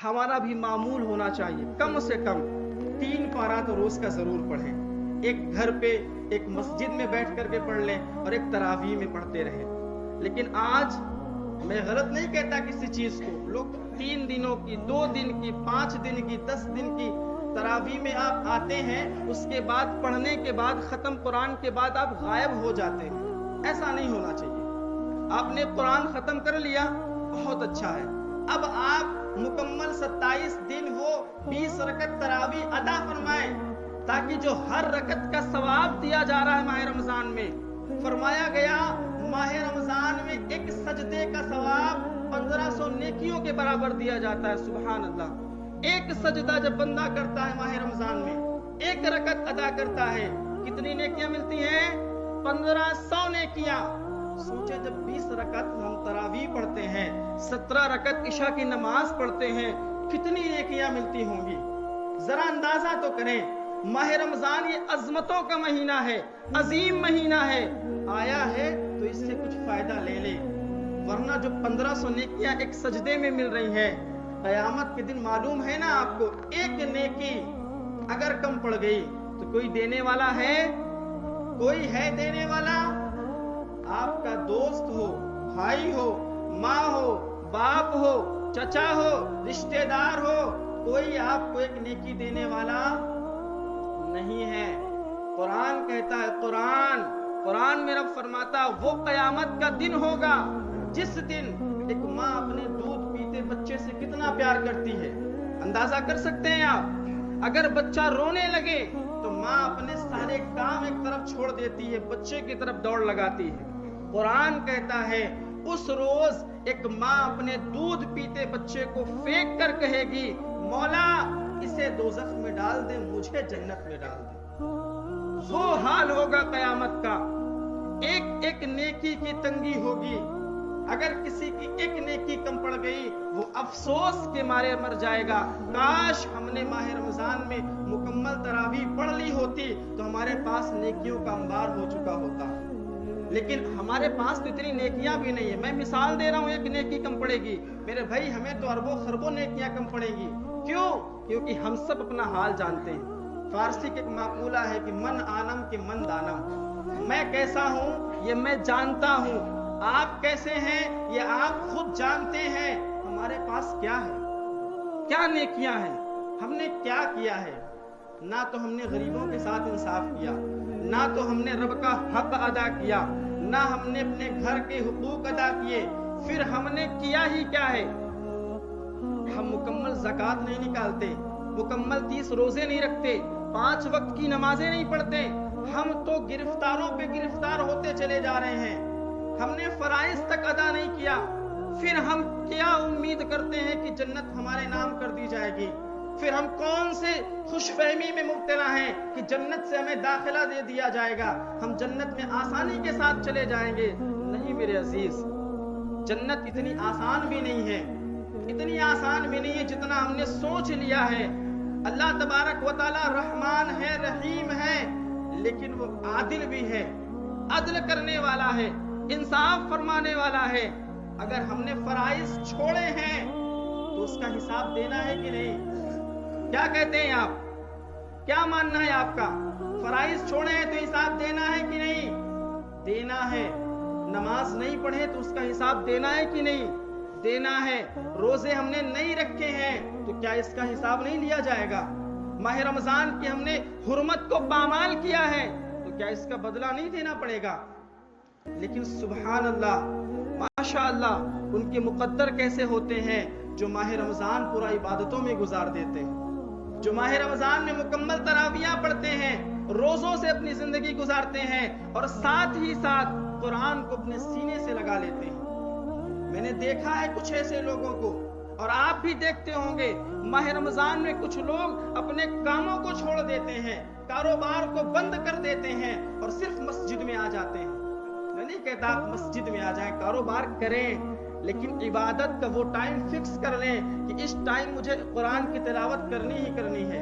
हमारा भी मामूल होना चाहिए, कम से कम 3 पारा तो रोज का जरूर पढ़ें। एक घर पे एक मस्जिद में बैठ करके पढ़ लें और एक तरावी में पढ़ते रहें। लेकिन आज मैं गलत नहीं कहता किसी चीज को, लोग 3 दिनों की, 2 दिन की, 5 दिन की, 10 दिन की तरावी में आप आते हैं, उसके बाद पढ़ने के बाद खत्म कुरान के बाद आप गायब हो जाते हैं। ऐसा नहीं होना चाहिए। आपने कुरान खत्म कर लिया, बहुत अच्छा है। अब आप मुकम्मल 27 दिन वो 20 रकत तरावी अदा फरमाएं, ताकि जो हर रकत का सवाब दिया जा रहा है माह रमजान में, फरमाया गया माह रमजान में एक सजदे का सवाब 1500 नेकियों के बराबर दिया जाता है। सुभान अल्लाह। एक सजदा जब बंदा करता है माह रमजान में, एक रकत अदा करता है, कितनी नेकियां मिलती हैं? 1500 नेकियां। सोचे जब 20 रकत हम तरावी पढ़ते हैं, 17 रकत इशा की नमाज पढ़ते हैं, कितनी नेकियां मिलती होंगी। जरा अंदाजा तो करें। माह रमजान ये अजमतों का महीना है, अजीम महीना है। आया है तो इससे कुछ फायदा ले ले, वरना जो 1500 नेकियां एक सजदे में मिल रही हैं, कयामत के दिन मालूम है ना आपको, एक नेकी अगर कम पड़ गई तो कोई देने वाला है? कोई है देने वाला? आपका दोस्त हो, भाई हो, माँ हो, बाप हो, चचा हो, रिश्तेदार हो, कोई आपको एक नेकी देने वाला नहीं है। कुरान कहता है, कुरान में रब फरमाता, वो कयामत का दिन होगा जिस दिन एक माँ अपने दूध पीते बच्चे से कितना प्यार करती है। अंदाजा कर सकते हैं आप? अगर बच्चा रोने लगे तो माँ अपने सारे काम एक तरफ छोड़ देती है, बच्चे की तरफ दौड़ लगाती है। कुरान कहता है उस रोज एक माँ अपने दूध पीते बच्चे को फेंक कर कहेगी, मौला इसे दोज़ख में डाल दे, मुझे जन्नत में डाल दे। वो हाल होगा कयामत का। एक एक नेकी की तंगी होगी। अगर किसी की एक नेकी कम पड़ गई, वो अफसोस के मारे मर जाएगा। काश हमने माह रमजान में मुकम्मल तरावी पढ़ ली होती तो हमारे पास नेकियों का अंबार हो चुका होता। लेकिन हमारे पास तो इतनी नेकियां भी नहीं है। मैं मिसाल दे रहा हूं, एक नेकी कम पड़ेगी, मेरे भाई हमें तो अरबों खरबों नेकियां कम पड़ेगी। क्यों? क्योंकि हम सब अपना हाल जानते हैं। फारसी के एक माकूला है कि मन आनम के मन दानम। मैं कैसा हूं ये मैं जानता हूं, आप कैसे हैं ये आप खुद जानते हैं। हमारे पास क्या है, क्या नेकियां हैं, हमने क्या किया है? ना तो हमने गरीबों के साथ इंसाफ किया, ना तो हमने रब का हक अदा किया, ना हमने अपने घर के हुकूक अदा किए। फिर हमने किया ही क्या है? हम मुकम्मल ज़कात नहीं निकालते, मुकम्मल 30 रोजे नहीं रखते, 5 वक्त की नमाजें नहीं पढ़ते। हम तो गिरफ्तारों पे गिरफ्तार होते चले जा रहे हैं। हमने फराइज तक अदा नहीं किया। फिर हम क्या उम्मीद करते हैं कि जन्नत हमारे नाम कर दी जाएगी? फिर हम कौन से खुशफहमी में मुब्तला हैं कि जन्नत से हमें दाखिला दे दिया जाएगा, हम जन्नत में आसानी के साथ चले जाएंगे? नहीं मेरे अजीज, जन्नत इतनी आसान भी नहीं है, इतनी आसान भी नहीं है जितना हमने सोच लिया है। अल्लाह तबारक व तआला रहमान है, रहीम है, लेकिन वो आदिल भी है, अदल करने वाला है, इंसाफ फरमाने वाला है। अगर हमने फराइज छोड़े हैं तो उसका हिसाब देना है कि नहीं? क्या कहते हैं आप? क्या मानना है आपका? फराइज छोड़े हैं तो हिसाब देना है कि नहीं? देना है। नमाज नहीं पढ़े तो उसका हिसाब देना है कि नहीं? देना है। रोजे हमने नहीं रखे हैं तो क्या इसका हिसाब नहीं लिया जाएगा? माह रमजान की हमने हुर्मत को पामाल किया है तो क्या इसका बदला नहीं देना पड़ेगा? लेकिन सुभान अल्लाह, माशाअल्लाह, उनके मुकद्दर कैसे होते हैं जो माह रमजान पूरा इबादतों में गुजार देते हैं, जो माह रमजान में मुकम्मल तरावियां पढ़ते हैं, रोजों से अपनी जिंदगी गुजारते हैं और साथ ही साथ कुरान को अपने सीने से लगा लेते हैं। मैंने देखा है कुछ ऐसे लोगों को, और आप भी देखते होंगे, माह रमजान में कुछ लोग अपने कामों को छोड़ देते हैं, कारोबार को बंद कर देते हैं और सिर्फ मस्जिद में आ जाते हैं। मैं नहीं कहता आप मस्जिद में आ जाएं, कारोबार करें, लेकिन इबादत का वो टाइम फिक्स कर लें कि इस टाइम मुझे कुरान की तिलावत करनी ही करनी है।